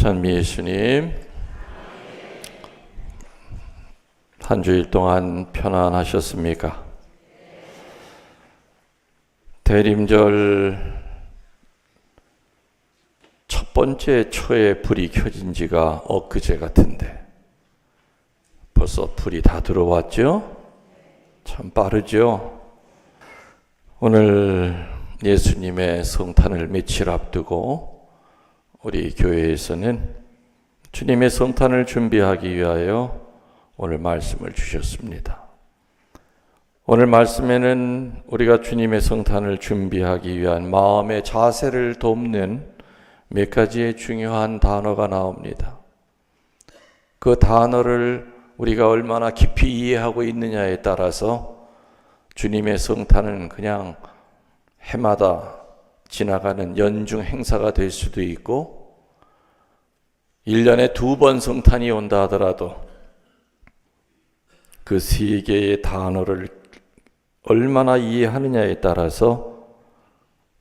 찬미 예수님, 한 주일 동안 편안하셨습니까? 대림절 첫 번째 초에 불이 켜진 지가 엊그제 같은데 벌써 불이 다 들어왔죠? 참 빠르죠? 오늘 예수님의 성탄을 며칠 앞두고 우리 교회에서는 주님의 성탄을 준비하기 위하여 오늘 말씀을 주셨습니다. 오늘 말씀에는 우리가 주님의 성탄을 준비하기 위한 마음의 자세를 돕는 몇 가지의 중요한 단어가 나옵니다. 그 단어를 우리가 얼마나 깊이 이해하고 있느냐에 따라서 주님의 성탄은 그냥 해마다 지나가는 연중 행사가 될 수도 있고 1년에 2번 성탄이 온다 하더라도 그 세 개의 단어를 얼마나 이해하느냐에 따라서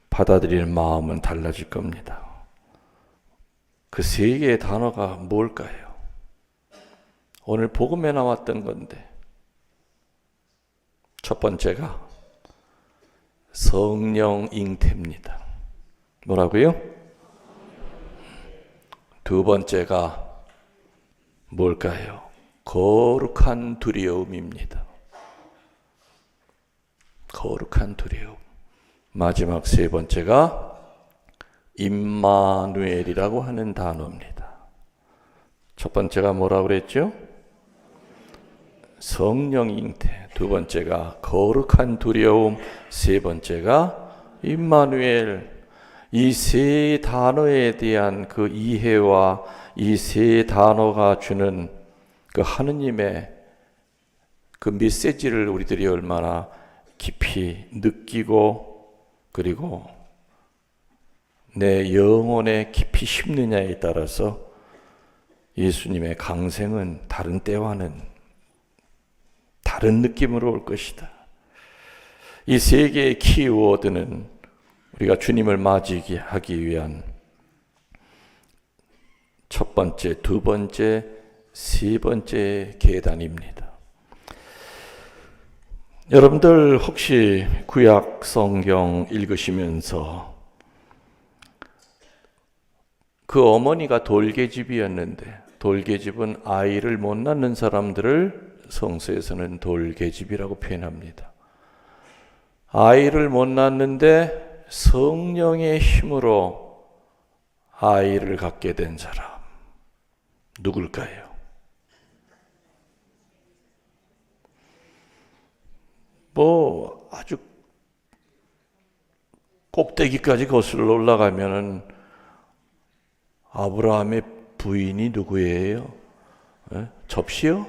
받아들일 마음은 달라질 겁니다. 그 세 개의 단어가 뭘까요? 오늘 복음에 나왔던 건데 첫 번째가 성령 잉태입니다. 뭐라고요? 두 번째가 뭘까요? 거룩한 두려움입니다. 거룩한 두려움. 마지막 세 번째가 임마누엘이라고 하는 단어입니다. 첫 번째가 뭐라고 그랬죠? 성령 잉태. 두 번째가 거룩한 두려움. 세 번째가 임마누엘. 이 세 단어에 대한 그 이해와 이 세 단어가 주는 그 하느님의 그 메시지를 우리들이 얼마나 깊이 느끼고 그리고 내 영혼에 깊이 심느냐에 따라서 예수님의 강생은 다른 때와는 다른 느낌으로 올 것이다. 이 세 개의 키워드는 우리가 주님을 맞이하기 위한 첫 번째, 두 번째, 세 번째 계단입니다. 여러분들 혹시 구약 성경 읽으시면서 그 어머니가 돌계집이었는데 돌계집은 아이를 못 낳는 사람들을 성서에서는 돌계집이라고 표현합니다. 아이를 못 낳는데 성령의 힘으로 아이를 갖게 된 사람 누굴까요? 뭐 아주 꼭대기까지 거슬러 올라가면은 아브라함의 부인이 누구예요? 접시요?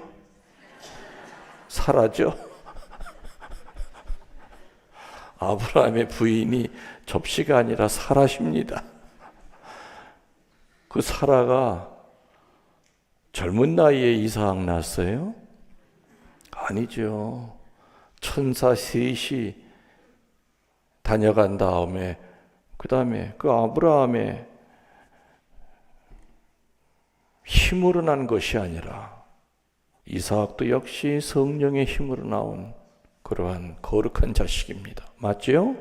사라죠? 아브라함의 부인이 접시가 아니라 사라십니다. 그 사라가 젊은 나이에 이삭 낳았어요? 아니죠. 천사 셋이 다녀간 다음에 그 다음에 그 아브라함의 힘으로 난 것이 아니라 이삭도 역시 성령의 힘으로 나온 그러한 거룩한 자식입니다. 맞죠?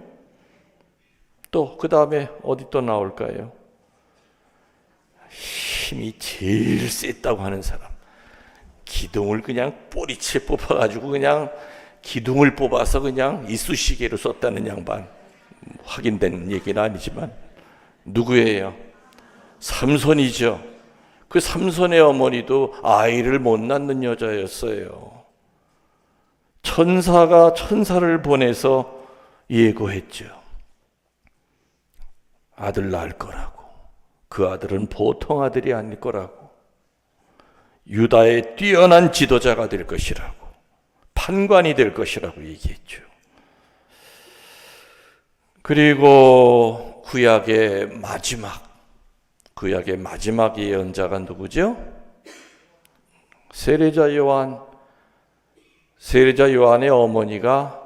또 그 다음에 어디 또 나올까요? 힘이 제일 셌다고 하는 사람. 기둥을 그냥 뿌리채 뽑아가지고 그냥 기둥을 뽑아서 그냥 이쑤시개로 썼다는 양반. 확인된 얘기는 아니지만 누구예요? 삼손이죠. 그 삼손의 어머니도 아이를 못 낳는 여자였어요. 천사가 천사를 보내서 예고했죠. 아들 낳을 거라고. 그 아들은 보통 아들이 아닐 거라고. 유다의 뛰어난 지도자가 될 것이라고. 판관이 될 것이라고 얘기했죠. 그리고 구약의 마지막 예언자가 누구죠? 세례자 요한. 세례자 요한의 어머니가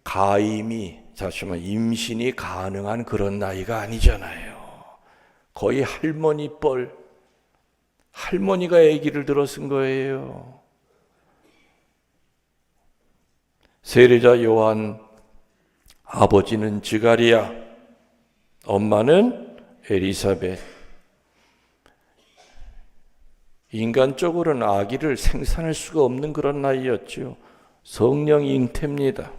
가임이, 잠시만, 임신이 가능한 그런 나이가 아니잖아요. 거의 할머니 뻘, 할머니가 아기를 들어 쓴 거예요. 세례자 요한, 아버지는 지가리야, 엄마는 엘리사벳. 인간적으로는 아기를 생산할 수가 없는 그런 나이였죠. 성령 잉태입니다.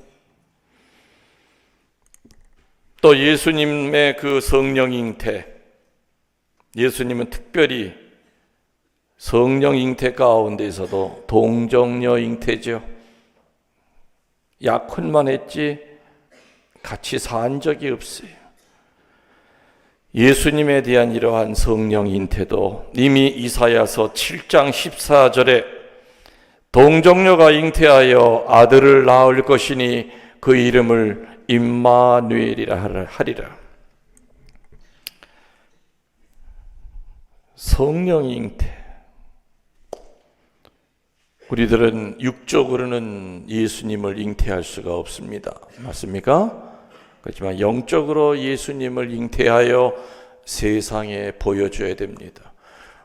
또 예수님의 그 성령 잉태, 예수님은 특별히 성령 잉태 가운데서도 동정녀 잉태죠. 약혼만 했지 같이 산 적이 없어요. 예수님에 대한 이러한 성령 잉태도 이미 이사야서 7장 14절에 동정녀가 잉태하여 아들을 낳을 것이니 그 이름을 임마누엘이라 하리라. 성령 잉태. 우리들은 육적으로는 예수님을 잉태할 수가 없습니다. 맞습니까? 그렇지만 영적으로 예수님을 잉태하여 세상에 보여줘야 됩니다.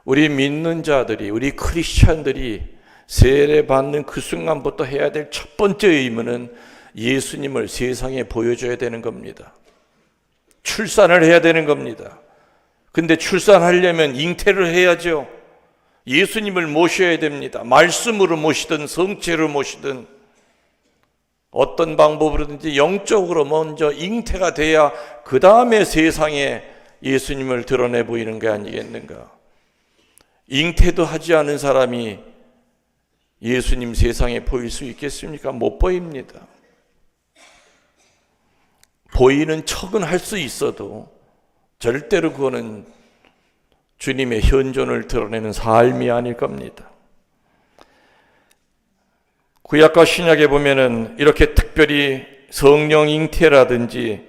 우리 믿는 자들이, 우리 크리스찬들이 세례 받는 그 순간부터 해야 될 첫 번째 의무는 예수님을 세상에 보여줘야 되는 겁니다. 출산을 해야 되는 겁니다. 근데 출산하려면 잉태를 해야죠. 예수님을 모셔야 됩니다. 말씀으로 모시든 성체로 모시든 어떤 방법으로든지 영적으로 먼저 잉태가 돼야 그 다음에 세상에 예수님을 드러내 보이는 게 아니겠는가. 잉태도 하지 않은 사람이 예수님 세상에 보일 수 있겠습니까? 못 보입니다. 보이는 척은 할 수 있어도 절대로 그거는 주님의 현존을 드러내는 삶이 아닐 겁니다. 구약과 신약에 보면은 이렇게 특별히 성령 잉태라든지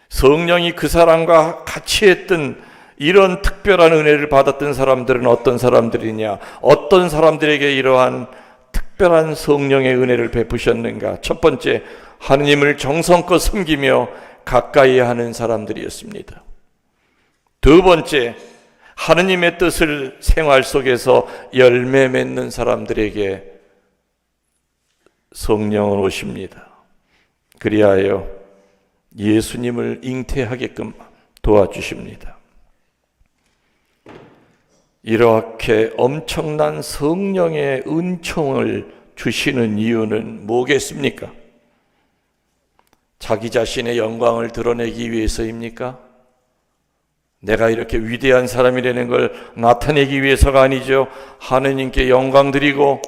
성령이 그 사람과 같이 했던 이런 특별한 은혜를 받았던 사람들은 어떤 사람들이냐, 어떤 사람들에게 이러한 특별한 성령의 은혜를 베푸셨는가. 첫 번째, 하느님을 정성껏 섬기며 가까이 하는 사람들이었습니다. 두 번째, 하느님의 뜻을 생활 속에서 열매 맺는 사람들에게 성령은 오십니다. 그리하여 예수님을 잉태하게끔 도와주십니다. 이렇게 엄청난 성령의 은총을 주시는 이유는 뭐겠습니까? 자기 자신의 영광을 드러내기 위해서입니까? 내가 이렇게 위대한 사람이라는 걸 나타내기 위해서가 아니죠. 하느님께 영광 드리고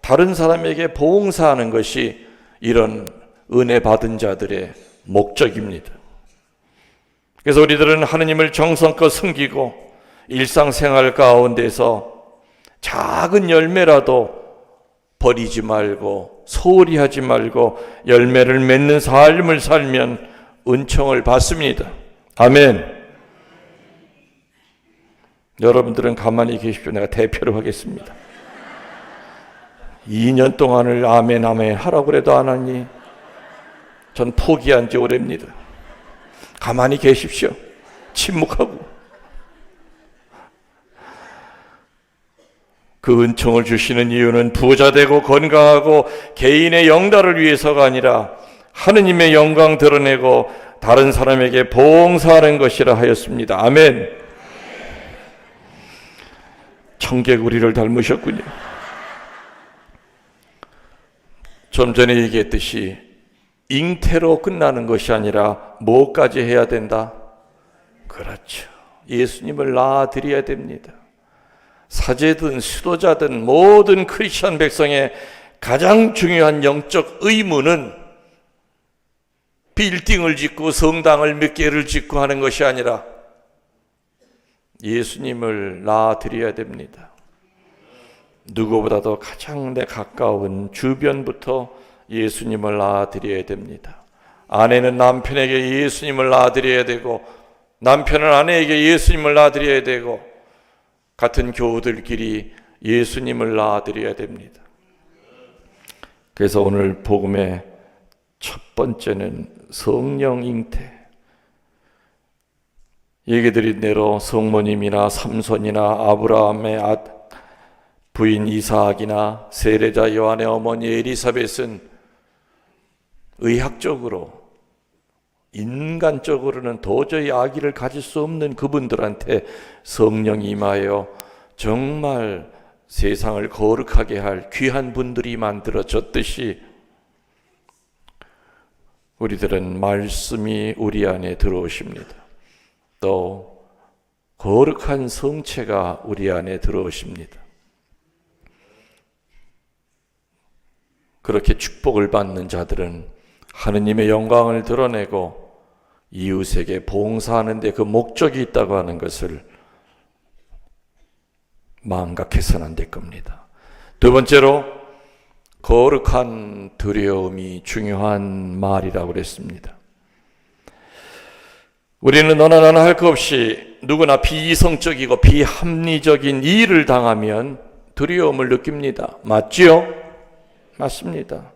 다른 사람에게 봉사하는 것이 이런 은혜 받은 자들의 목적입니다. 그래서 우리들은 하느님을 정성껏 섬기고 일상생활 가운데서 작은 열매라도 버리지 말고 소홀히 하지 말고 열매를 맺는 삶을 살면 은총을 받습니다. 아멘. 여러분들은 가만히 계십시오. 내가 대표로 하겠습니다. 2년 동안을 아멘 아멘 하라고 해도 안 하니 전 포기한 지 오래입니다. 가만히 계십시오. 침묵하고. 그 은총을 주시는 이유는 부자 되고 건강하고 개인의 영달을 위해서가 아니라 하느님의 영광 드러내고 다른 사람에게 봉사하는 것이라 하였습니다. 아멘. 청개구리를 닮으셨군요. 좀 전에 얘기했듯이 잉태로 끝나는 것이 아니라 뭐까지 해야 된다? 그렇죠. 예수님을 낳아드려야 됩니다. 사제든 수도자든 모든 크리스천 백성의 가장 중요한 영적 의무는 빌딩을 짓고 성당을 몇 개를 짓고 하는 것이 아니라 예수님을 낳아드려야 됩니다. 누구보다도 가장 내 가까운 주변부터 예수님을 낳아드려야 됩니다. 아내는 남편에게 예수님을 낳아드려야 되고 남편은 아내에게 예수님을 낳아드려야 되고 같은 교우들끼리 예수님을 낳아드려야 됩니다. 그래서 오늘 복음의 첫 번째는 성령 잉태. 얘기 드린 대로 성모님이나 삼손이나 아브라함의 부인 이삭이나 세례자 요한의 어머니 엘리사벳은 의학적으로, 인간적으로는 도저히 아기를 가질 수 없는 그분들한테 성령이 임하여 정말 세상을 거룩하게 할 귀한 분들이 만들어졌듯이 우리들은 말씀이 우리 안에 들어오십니다. 또 거룩한 성체가 우리 안에 들어오십니다. 그렇게 축복을 받는 자들은 하느님의 영광을 드러내고 이웃에게 봉사하는 데 그 목적이 있다고 하는 것을 망각해서는 안 될 겁니다. 두 번째로 거룩한 두려움이 중요한 말이라고 그랬습니다. 우리는 너나 나나 할 것 없이 누구나 비이성적이고 비합리적인 일을 당하면 두려움을 느낍니다. 맞지요? 맞습니다.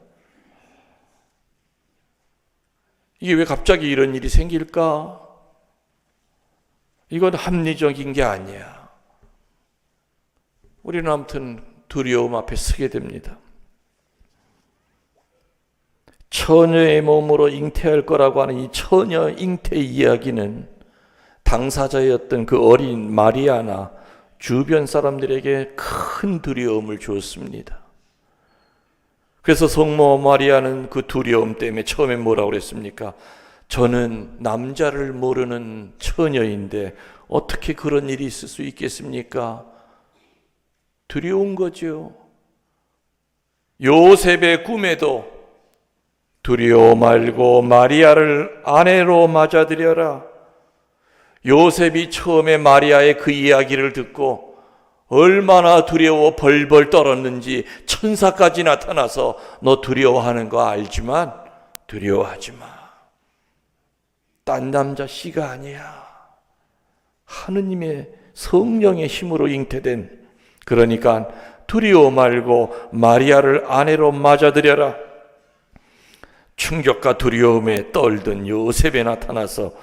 이게 왜 갑자기 이런 일이 생길까? 이건 합리적인 게 아니야. 우리는 아무튼 두려움 앞에 서게 됩니다. 처녀의 몸으로 잉태할 거라고 하는 이 처녀 잉태 이야기는 당사자였던 그 어린 마리아나 주변 사람들에게 큰 두려움을 주었습니다. 그래서 성모 마리아는 그 두려움 때문에 처음에 뭐라고 그랬습니까? 저는 남자를 모르는 처녀인데 어떻게 그런 일이 있을 수 있겠습니까? 두려운 거죠. 요셉의 꿈에도 두려워 말고 마리아를 아내로 맞아들여라. 요셉이 처음에 마리아의 그 이야기를 듣고 얼마나 두려워 벌벌 떨었는지 천사까지 나타나서 너 두려워하는 거 알지만 두려워하지 마. 딴 남자 씨가 아니야. 하느님의 성령의 힘으로 잉태된, 그러니까 두려워 말고 마리아를 아내로 맞아들여라. 충격과 두려움에 떨던 요셉에 나타나서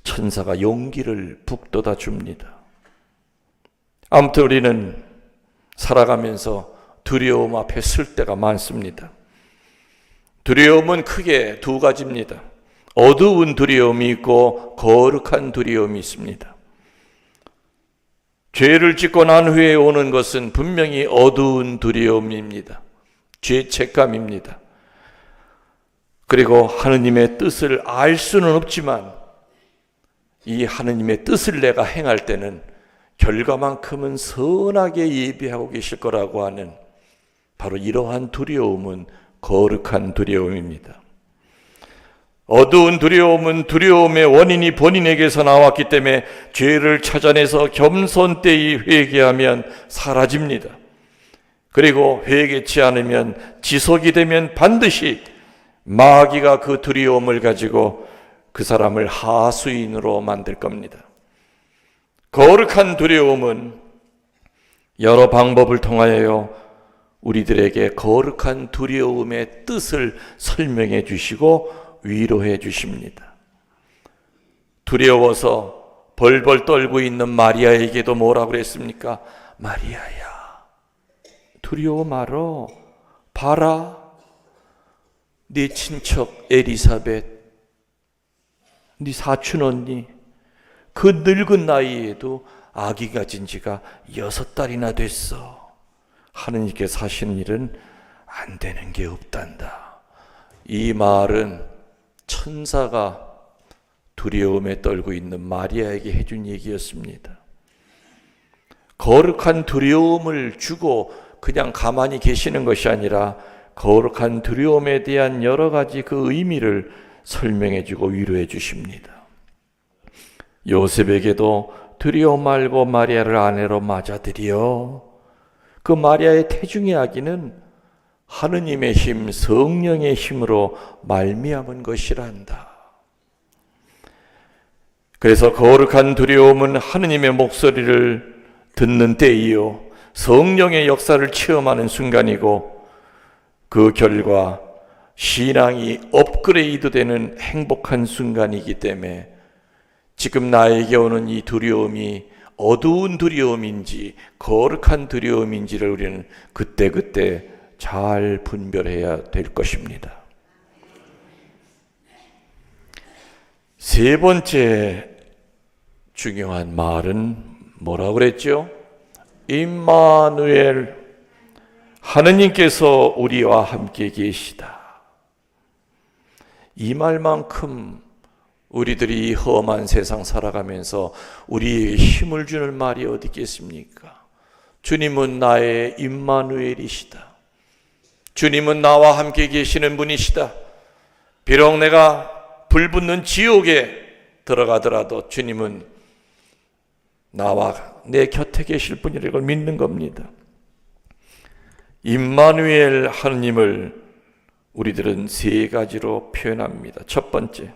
천사가 용기를 북돋아 줍니다. 아무튼 우리는 살아가면서 두려움 앞에 설 때가 많습니다. 두려움은 크게 두 가지입니다. 어두운 두려움이 있고 거룩한 두려움이 있습니다. 죄를 짓고 난 후에 오는 것은 분명히 어두운 두려움입니다. 죄책감입니다. 그리고 하느님의 뜻을 알 수는 없지만 이 하느님의 뜻을 내가 행할 때는 결과만큼은 선하게 예비하고 계실 거라고 하는 바로 이러한 두려움은 거룩한 두려움입니다. 어두운 두려움은 두려움의 원인이 본인에게서 나왔기 때문에 죄를 찾아내서 겸손되이 회개하면 사라집니다. 그리고 회개치 않으면 지속이 되면 반드시 마귀가 그 두려움을 가지고 그 사람을 하수인으로 만들 겁니다. 거룩한 두려움은 여러 방법을 통하여 우리들에게 거룩한 두려움의 뜻을 설명해 주시고 위로해 주십니다. 두려워서 벌벌 떨고 있는 마리아에게도 뭐라고 그랬습니까? 마리아야, 두려워 말어. 봐라, 네 친척 엘리사벳, 네 사촌 언니, 그 늙은 나이에도 아기 가진 지가 6달이나 됐어. 하느님께서 하시는 일은 안 되는 게 없단다. 이 말은 천사가 두려움에 떨고 있는 마리아에게 해준 얘기였습니다. 거룩한 두려움을 주고 그냥 가만히 계시는 것이 아니라 거룩한 두려움에 대한 여러 가지 그 의미를 설명해 주고 위로해 주십니다. 요셉에게도 두려워 말고 마리아를 아내로 맞아들여. 그 마리아의 태중의 아기는 하느님의 힘, 성령의 힘으로 말미암은 것이란다. 그래서 거룩한 두려움은 하느님의 목소리를 듣는 때이요, 성령의 역사를 체험하는 순간이고, 그 결과 신앙이 업그레이드 되는 행복한 순간이기 때문에 지금 나에게 오는 이 두려움이 어두운 두려움인지 거룩한 두려움인지를 우리는 그때그때 잘 분별해야 될 것입니다. 세 번째 중요한 말은 뭐라고 그랬죠? 임마누엘, 하느님께서 우리와 함께 계시다. 이 말만큼 우리들이 험한 세상 살아가면서 우리에게 힘을 주는 말이 어디 있겠습니까? 주님은 나의 임마누엘이시다. 주님은 나와 함께 계시는 분이시다. 비록 내가 불붙는 지옥에 들어가더라도 주님은 나와 내 곁에 계실 분이라는 걸 믿는 겁니다. 임마누엘 하느님을 우리들은 세 가지로 표현합니다. 첫 번째,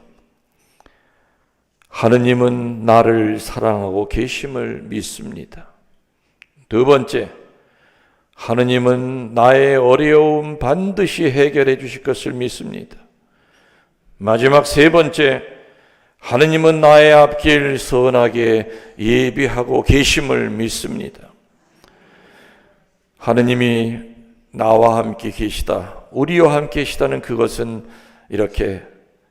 하느님은 나를 사랑하고 계심을 믿습니다. 두 번째, 하느님은 나의 어려움 반드시 해결해 주실 것을 믿습니다. 마지막 세 번째, 하느님은 나의 앞길 선하게 예비하고 계심을 믿습니다. 하느님이 나와 함께 계시다, 우리와 함께 계시다는 그것은 이렇게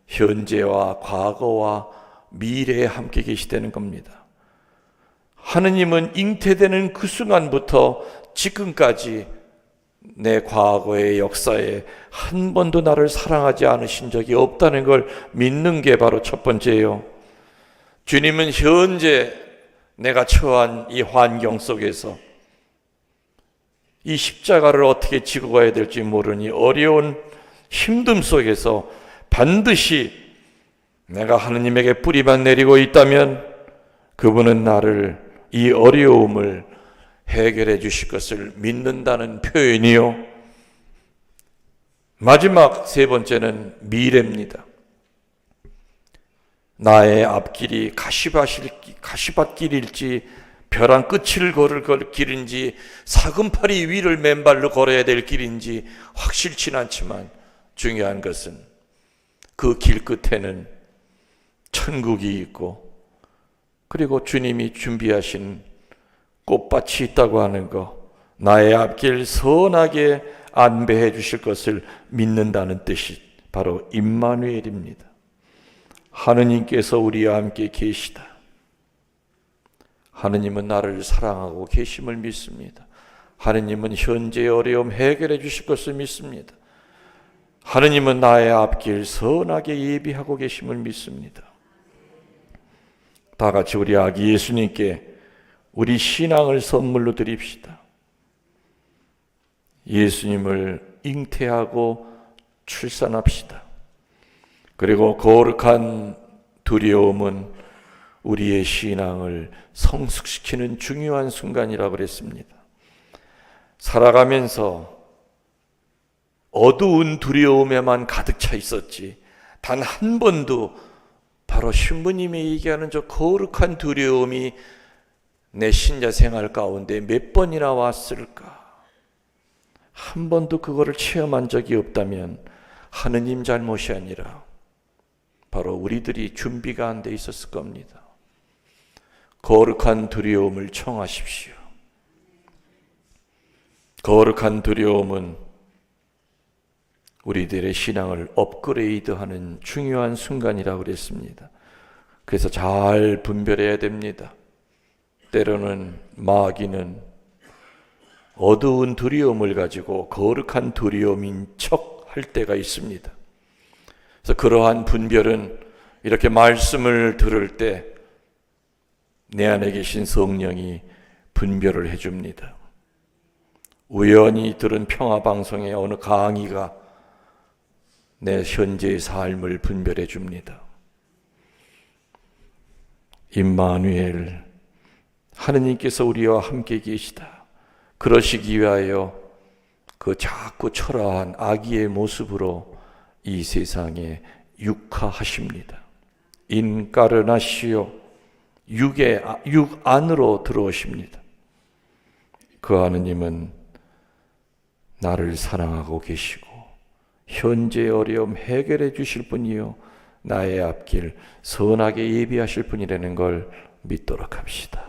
현재와 과거와 미래에 함께 계시다는 겁니다. 하느님은 잉태되는 그 순간부터 지금까지 내 과거의 역사에 한 번도 나를 사랑하지 않으신 적이 없다는 걸 믿는 게 바로 첫 번째예요. 주님은 현재 내가 처한 이 환경 속에서 이 십자가를 어떻게 지고 가야 될지 모르니 어려운 힘듦 속에서 반드시 내가 하느님에게 뿌리만 내리고 있다면 그분은 나를 이 어려움을 해결해 주실 것을 믿는다는 표현이요. 마지막 세 번째는 미래입니다. 나의 앞길이 가시밭길일지 벼랑 끝을 걸을 길인지 사금파리 위를 맨발로 걸어야 될 길인지 확실치는 않지만 중요한 것은 그 길 끝에는 천국이 있고 그리고 주님이 준비하신 꽃밭이 있다고 하는 것, 나의 앞길 선하게 안배해 주실 것을 믿는다는 뜻이 바로 임마누엘입니다. 하느님께서 우리와 함께 계시다. 하느님은 나를 사랑하고 계심을 믿습니다. 하느님은 현재의 어려움 해결해 주실 것을 믿습니다. 하느님은 나의 앞길 선하게 예비하고 계심을 믿습니다. 다 같이 우리 아기 예수님께 우리 신앙을 선물로 드립시다. 예수님을 잉태하고 출산합시다. 그리고 거룩한 두려움은 우리의 신앙을 성숙시키는 중요한 순간이라고 그랬습니다. 살아가면서 어두운 두려움에만 가득 차 있었지 단 한 번도 바로 신부님이 얘기하는 저 거룩한 두려움이 내 신자 생활 가운데 몇 번이나 왔을까? 한 번도 그거를 체험한 적이 없다면 하느님 잘못이 아니라 바로 우리들이 준비가 안 돼 있었을 겁니다. 거룩한 두려움을 청하십시오. 거룩한 두려움은 우리들의 신앙을 업그레이드하는 중요한 순간이라고 그랬습니다. 그래서 잘 분별해야 됩니다. 때로는 마귀는 어두운 두려움을 가지고 거룩한 두려움인 척 할 때가 있습니다. 그래서 그러한 분별은 이렇게 말씀을 들을 때 내 안에 계신 성령이 분별을 해줍니다. 우연히 들은 평화방송의 어느 강의가 내 현재의 삶을 분별해 줍니다. 임마누엘, 하느님께서 우리와 함께 계시다. 그러시기 위하여 그 작고 초라한 아기의 모습으로 이 세상에 육화하십니다. 인까르나시오, 육 안으로 들어오십니다. 그 하느님은 나를 사랑하고 계시고 현재의 어려움 해결해 주실 분이요 나의 앞길 선하게 예비하실 분이라는 걸 믿도록 합시다.